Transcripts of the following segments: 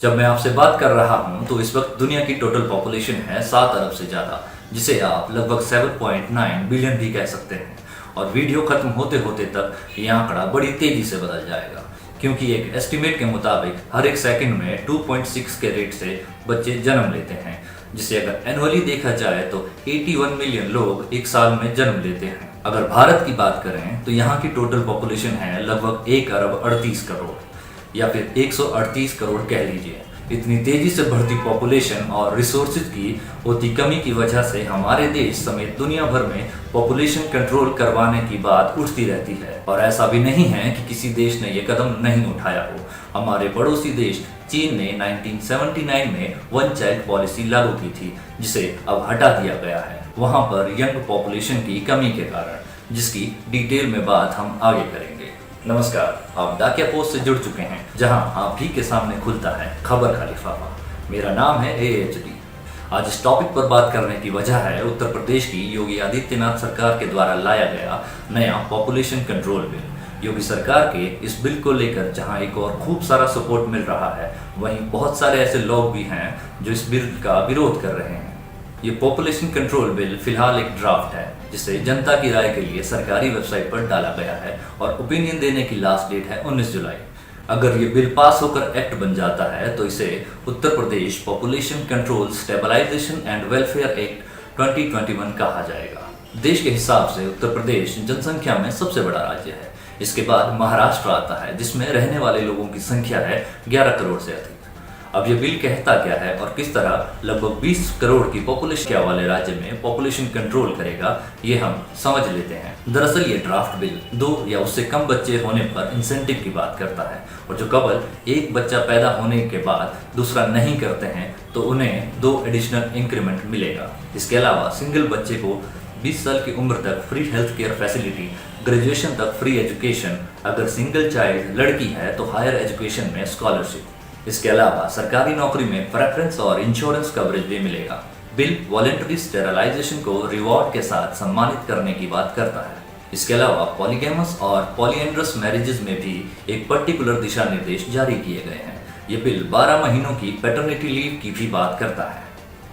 जब मैं आपसे बात कर रहा हूं तो इस वक्त दुनिया की टोटल पॉपुलेशन है 7 अरब से ज़्यादा, जिसे आप लगभग 7.9 बिलियन भी कह सकते हैं। और वीडियो खत्म होते होते तक ये आंकड़ा बड़ी तेज़ी से बदल जाएगा, क्योंकि एक एस्टिमेट के मुताबिक हर एक सेकंड में 2.6 के रेट से बच्चे जन्म लेते हैं, जिसे अगर एनुअली देखा जाए तो 81 मिलियन लोग एक साल में जन्म लेते हैं। अगर भारत की बात करें तो यहाँ की टोटल पॉपुलेशन है लगभग 1 अरब 38 करोड़ या फिर 138 करोड़ कह लीजिए। इतनी तेजी से बढ़ती पॉपुलेशन और रिसोर्सेज की होती कमी की वजह से हमारे देश समेत दुनिया भर में पॉपुलेशन कंट्रोल करवाने की बात उठती रहती है। और ऐसा भी नहीं है कि किसी देश ने ये कदम नहीं उठाया हो। हमारे पड़ोसी देश चीन ने 1979 में वन चाइल्ड पॉलिसी लागू की थी, जिसे अब हटा दिया गया है वहां पर यंग पॉपुलेशन की कमी के कारण, जिसकी डिटेल में बात हम आगे करेंगे। नमस्कार, आप डाकिया पोस्ट से जुड़ चुके हैं, जहां आप ही के सामने खुलता है खबर का लिफाफा। मेरा नाम है AHD। आज इस टॉपिक पर बात करने की वजह है उत्तर प्रदेश की योगी आदित्यनाथ सरकार के द्वारा लाया गया नया पॉपुलेशन कंट्रोल बिल। योगी सरकार के इस बिल को लेकर जहां एक और खूब सारा सपोर्ट मिल रहा है, वहीं बहुत सारे ऐसे लोग भी हैं जो इस बिल का विरोध कर रहे हैं। ये पॉपुलेशन कंट्रोल बिल फिलहाल एक ड्राफ्ट है, जिसे जनता की राय के लिए सरकारी वेबसाइट पर डाला गया है और ओपिनियन देने की लास्ट डेट है 19 जुलाई। अगर ये बिल पास होकर एक्ट बन जाता है तो इसे Uttar Pradesh population control stabilisation and welfare act 2021 कहा जाएगा। देश के हिसाब से उत्तर प्रदेश जनसंख्या में सबसे बड़ा राज्य है। इसके बाद महाराष्ट्र आता है, जिसमें रहने वाले लोगों की संख्या है 11 करोड़ से अधिक। अब ये बिल कहता क्या है और किस तरह लगभग 20 करोड़ की पॉपुलेशन वाले राज्य में पॉपुलेशन कंट्रोल करेगा, ये हम समझ लेते हैं। दरअसल ये ड्राफ्ट बिल 2 या उससे कम बच्चे होने पर इंसेंटिव की बात करता है, और जो कपल एक बच्चा पैदा होने के बाद दूसरा नहीं करते हैं तो उन्हें 2 एडिशनल इंक्रीमेंट मिलेगा। इसके अलावा सिंगल बच्चे को 20 साल की उम्र तक free health care facility, graduation तक फ्री एजुकेशन, अगर सिंगल चाइल्ड लड़की है तो हायर एजुकेशन में स्कॉलरशिप। इसके अलावा सरकारी नौकरी में प्रेफरेंस और इंश्योरेंस कवरेज भी मिलेगा। बिल वॉलेंटरी स्टेरलाइजेशन को रिवॉर्ड के साथ सम्मानित करने की बात करता है। इसके अलावा पॉलीगैमस और पॉलीएंड्रस मैरिजेस में भी एक पर्टिकुलर दिशा निर्देश जारी किए गए हैं। ये बिल 12 महीनों की पैटर्निटी लीव की भी बात करता है।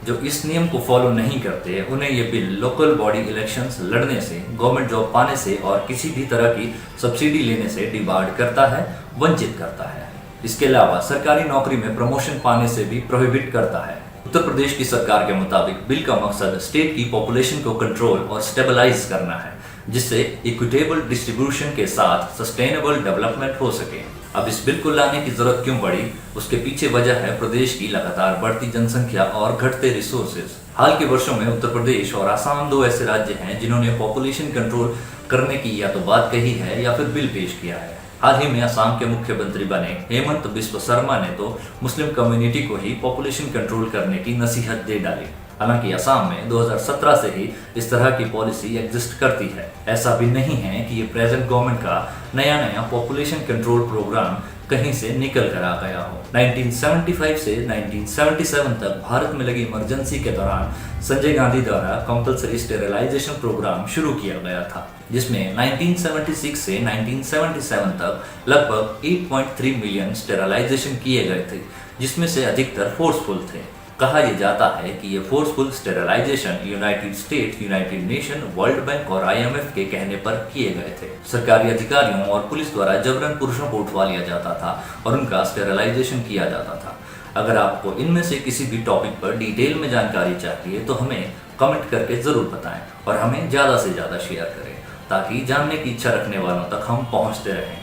जो इस नियम को फॉलो नहीं करते उन्हें ये बिल लोकल बॉडी इलेक्शंस लड़ने से, गवर्नमेंट जॉब पाने से और किसी भी तरह की सब्सिडी लेने से डिबार्ड करता है, वंचित करता है। इसके अलावा सरकारी नौकरी में प्रमोशन पाने से भी प्रोहिबिट करता है। उत्तर प्रदेश की सरकार के मुताबिक बिल का मकसद स्टेट की पॉपुलेशन को कंट्रोल और स्टेबलाइज करना है, जिससे इक्विटेबल डिस्ट्रीब्यूशन के साथ सस्टेनेबल डेवलपमेंट हो सके। अब इस बिल को लाने की जरूरत क्यों पड़ी, उसके पीछे वजह है प्रदेश की लगातार बढ़ती जनसंख्या और घटते रिसोर्सेज। हाल के वर्षों में उत्तर प्रदेश और आसाम 2 ऐसे राज्य हैं जिन्होंने पॉपुलेशन कंट्रोल करने की या तो बात कही है या फिर बिल पेश किया है। हाल ही में असम के मुख्यमंत्री बने हेमंत बिस्वा शर्मा ने तो मुस्लिम कम्युनिटी को ही पॉपुलेशन कंट्रोल करने की नसीहत दे डाली। हालांकि असम में 2017 से ही इस तरह की पॉलिसी एग्जिस्ट करती है। ऐसा भी नहीं है कि ये प्रेजेंट गवर्नमेंट का नया पॉपुलेशन कंट्रोल प्रोग्राम कहीं से निकल कर आ गया हो। 1975 से 1977 तक भारत में लगी इमरजेंसी के दौरान संजय गांधी द्वारा कंपल्सरी स्टेरिलाइजेशन प्रोग्राम शुरू किया गया था, जिसमें 1976 से 1977 तक लगभग 8.3 मिलियन स्टेरिलाइजेशन किए गए थे, जिसमें से अधिकतर फोर्सफुल थे। कहा यह जाता है कि ये forceful sterilisation United States, United Nation, World Bank और IMF के कहने पर किए गए थे। सरकारी अधिकारियों और पुलिस द्वारा जबरन पुरुषों को उठवा लिया जाता था और उनका स्टेरिलाइजेशन किया जाता था। अगर आपको इनमें से किसी भी टॉपिक पर डिटेल में जानकारी चाहिए तो हमें कमेंट करके जरूर बताएं और हमें ज़्यादा से ज़्यादा शेयर करें, ताकि जानने की इच्छा रखने वालों तक हम पहुँचते रहें।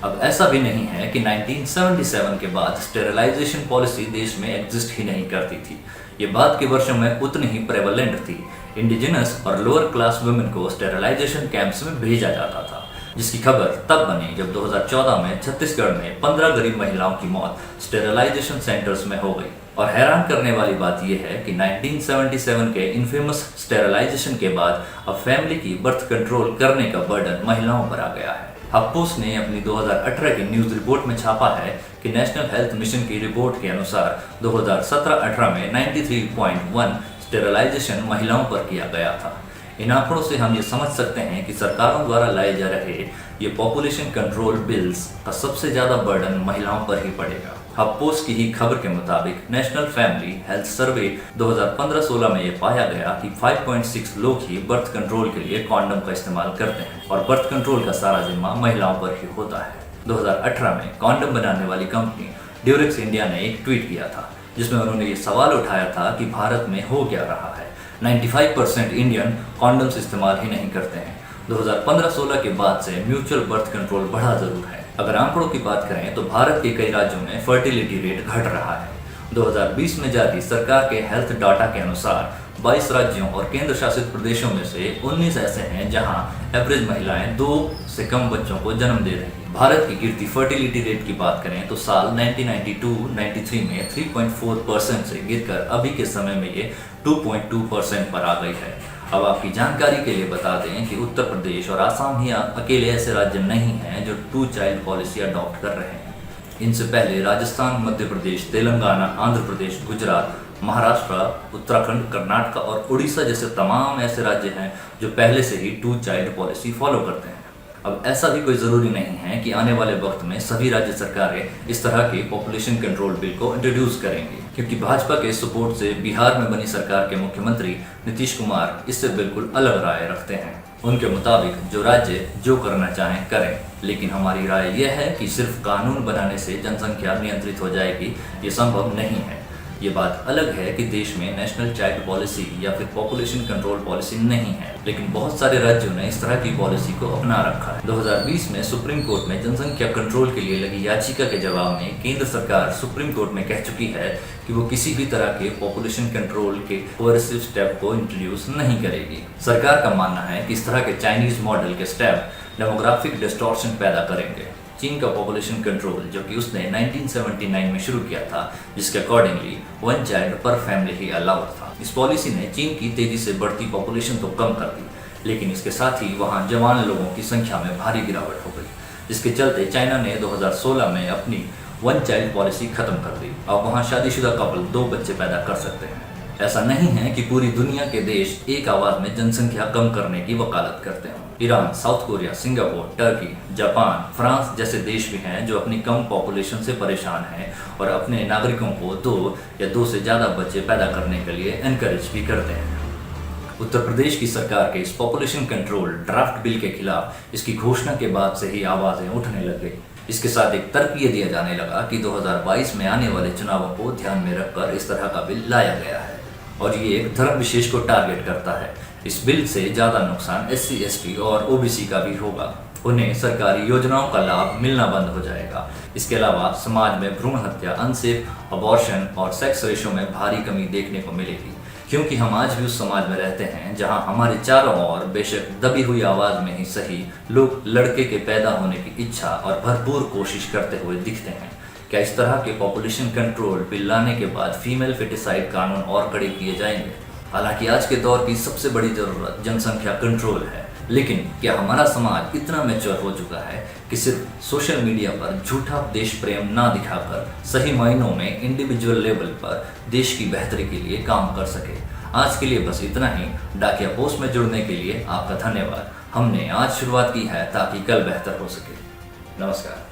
अब ऐसा भी नहीं है कि 1977 के बाद स्टेरिलाइजेशन पॉलिसी देश में एग्जिस्ट ही नहीं करती थी। ये बाद के वर्षों में उतनी ही प्रेवलेंट थी। इंडिजिनस और लोअर क्लास वुमेन को स्टेरिलाइजेशन कैंप्स में भेजा जाता था, जिसकी खबर तब बनी जब 2014 में छत्तीसगढ़ में 15 गरीब महिलाओं की मौत स्टेरिलाइजेशन सेंटर्स में हो गई। और हैरान करने वाली बात यह है कि 1977 के इनफेमस स्टेरिलाइजेशन के बाद अब फैमिली की बर्थ कंट्रोल करने का बर्डन महिलाओं पर आ गया है। हफ्पोस्ट ने अपनी 2018 की न्यूज़ रिपोर्ट में छापा है कि नेशनल हेल्थ मिशन की रिपोर्ट के अनुसार 2017-18 में 93.1 स्टेरिलाइजेशन महिलाओं पर किया गया था। इन आंकड़ों से हम ये समझ सकते हैं कि सरकारों द्वारा लाए जा रहे ये पॉपुलेशन कंट्रोल बिल्स का सबसे ज़्यादा बर्डन महिलाओं पर ही पड़ेगा। हबपोस्ट की ही खबर के मुताबिक नेशनल फैमिली हेल्थ सर्वे 2015-16 में ये पाया गया कि 5.6 लोग ही बर्थ कंट्रोल के लिए कॉन्डम का इस्तेमाल करते हैं और बर्थ कंट्रोल का सारा जिम्मा महिलाओं पर ही होता है। 2018 में कॉन्डम बनाने वाली कंपनी ड्यूरेक्स इंडिया ने एक ट्वीट किया था जिसमें उन्होंने ये सवाल उठाया था कि भारत में हो क्या रहा है। 95% इंडियन कॉन्डम्स इस्तेमाल ही नहीं करते हैं। 2015-16 के बाद से म्यूचुअल बर्थ कंट्रोल बढ़ा जरूर है। अगर आंकड़ों की बात करें तो भारत के कई राज्यों में फर्टिलिटी रेट घट रहा है। 2020 में जारी सरकार के हेल्थ डाटा के अनुसार 22 राज्यों और केंद्र शासित प्रदेशों में से 19 ऐसे हैं जहां एवरेज महिलाएं 2 से कम बच्चों को जन्म दे रही हैं। भारत की गिरती फर्टिलिटी रेट की बात करें तो साल 1992-93 में 3.4% से गिरकर अभी के समय में ये 2.2% पर आ गई है। अब आपकी जानकारी के लिए बता दें कि उत्तर प्रदेश और आसाम ही अकेले ऐसे राज्य नहीं हैं जो 2 चाइल्ड पॉलिसी अडॉप्ट कर रहे हैं। इनसे पहले राजस्थान, मध्य प्रदेश, तेलंगाना, आंध्र प्रदेश, गुजरात, महाराष्ट्र, उत्तराखंड, कर्नाटक और उड़ीसा जैसे तमाम ऐसे राज्य हैं जो पहले से ही 2 चाइल्ड पॉलिसी फॉलो करते हैं। अब ऐसा भी कोई ज़रूरी नहीं है कि आने वाले वक्त में सभी राज्य सरकारें इस तरह के पॉपुलेशन कंट्रोल बिल को इंट्रोड्यूस करेंगी, क्योंकि भाजपा के सपोर्ट से बिहार में बनी सरकार के मुख्यमंत्री नीतीश कुमार इससे बिल्कुल अलग राय रखते हैं। उनके मुताबिक जो राज्य जो करना चाहें करें, लेकिन हमारी राय यह है कि सिर्फ कानून बनाने से जनसंख्या नियंत्रित हो जाएगी, ये संभव नहीं है। ये बात अलग है कि देश में नेशनल चाइल्ड पॉलिसी या फिर पॉपुलेशन कंट्रोल पॉलिसी नहीं है, लेकिन बहुत सारे राज्यों ने इस तरह की पॉलिसी को अपना रखा है। 2020 में सुप्रीम कोर्ट में जनसंख्या कंट्रोल के लिए लगी याचिका के जवाब में केंद्र सरकार सुप्रीम कोर्ट में कह चुकी है कि वो किसी भी तरह के पॉपुलेशन कंट्रोल के कोएर्सिव स्टेप को इंट्रोड्यूस नहीं करेगी। सरकार का मानना है कि इस तरह के चाइनीज मॉडल के स्टेप डेमोग्राफिक डिस्टॉर्शन पैदा करेंगे। चीन का पॉपुलेशन कंट्रोल जो कि उसने 1979 में शुरू किया था, जिसके अकॉर्डिंगली 1 चाइल्ड पर फैमिली ही अलाउड था। इस पॉलिसी ने चीन की तेजी से बढ़ती पॉपुलेशन तो कम कर दी, लेकिन इसके साथ ही वहाँ जवान लोगों की संख्या में भारी गिरावट हो गई, जिसके चलते चाइना ने 2016 में अपनी 1 चाइल्ड पॉलिसी खत्म कर दी। अब वहाँ शादीशुदा कपल 2 बच्चे पैदा कर सकते हैं। ऐसा नहीं है कि पूरी दुनिया के देश एक आवाज में जनसंख्या कम करने की वकालत करते हैं। Iran, south Korea, Singapore, Turkey, Japan, France जैसे देश भी हैं जो अपनी कम पॉपुलेशन से परेशान हैं और अपने नागरिकों को 2 या 2 से ज़्यादा बच्चे पैदा करने के लिए एनकरेज भी करते हैं। उत्तर प्रदेश की सरकार के इस पॉपुलेशन कंट्रोल ड्राफ्ट बिल के खिलाफ इसकी घोषणा के बाद से ही आवाज़ें उठने लग गई। इसके साथ एक तर्क ये दिया जाने लगा कि 2022 में आने वाले चुनावों को ध्यान में रखकर इस तरह का बिल लाया गया है और ये एक धर्म विशेष को टारगेट करता है। इस बिल से ज़्यादा नुकसान SC, ST और OBC का भी होगा। उन्हें सरकारी योजनाओं का लाभ मिलना बंद हो जाएगा। इसके अलावा समाज में भ्रूण हत्या, अनसेफ अबॉर्शन और सेक्स रेशो में भारी कमी देखने को मिलेगी, क्योंकि हम आज भी उस समाज में रहते हैं जहां हमारे चारों ओर बेशक दबी हुई आवाज़ में ही सही लोग लड़के के पैदा होने की इच्छा और भरपूर कोशिश करते हुए दिखते हैं। क्या इस तरह के पॉपुलेशन कंट्रोल बिल लाने के बाद फीमेल फेटिसाइड कानून और कड़े किए जाएंगे? हालांकि आज के दौर की सबसे बड़ी ज़रूरत जनसंख्या कंट्रोल है, लेकिन क्या हमारा समाज इतना मैच्योर हो चुका है कि सिर्फ सोशल मीडिया पर झूठा देश प्रेम ना दिखाकर सही मायनों में इंडिविजुअल लेवल पर देश की बेहतरी के लिए काम कर सके? आज के लिए बस इतना ही। डाकिया पोस्ट में जुड़ने के लिए आपका धन्यवाद। हमने आज शुरुआत की है ताकि कल बेहतर हो सके। नमस्कार।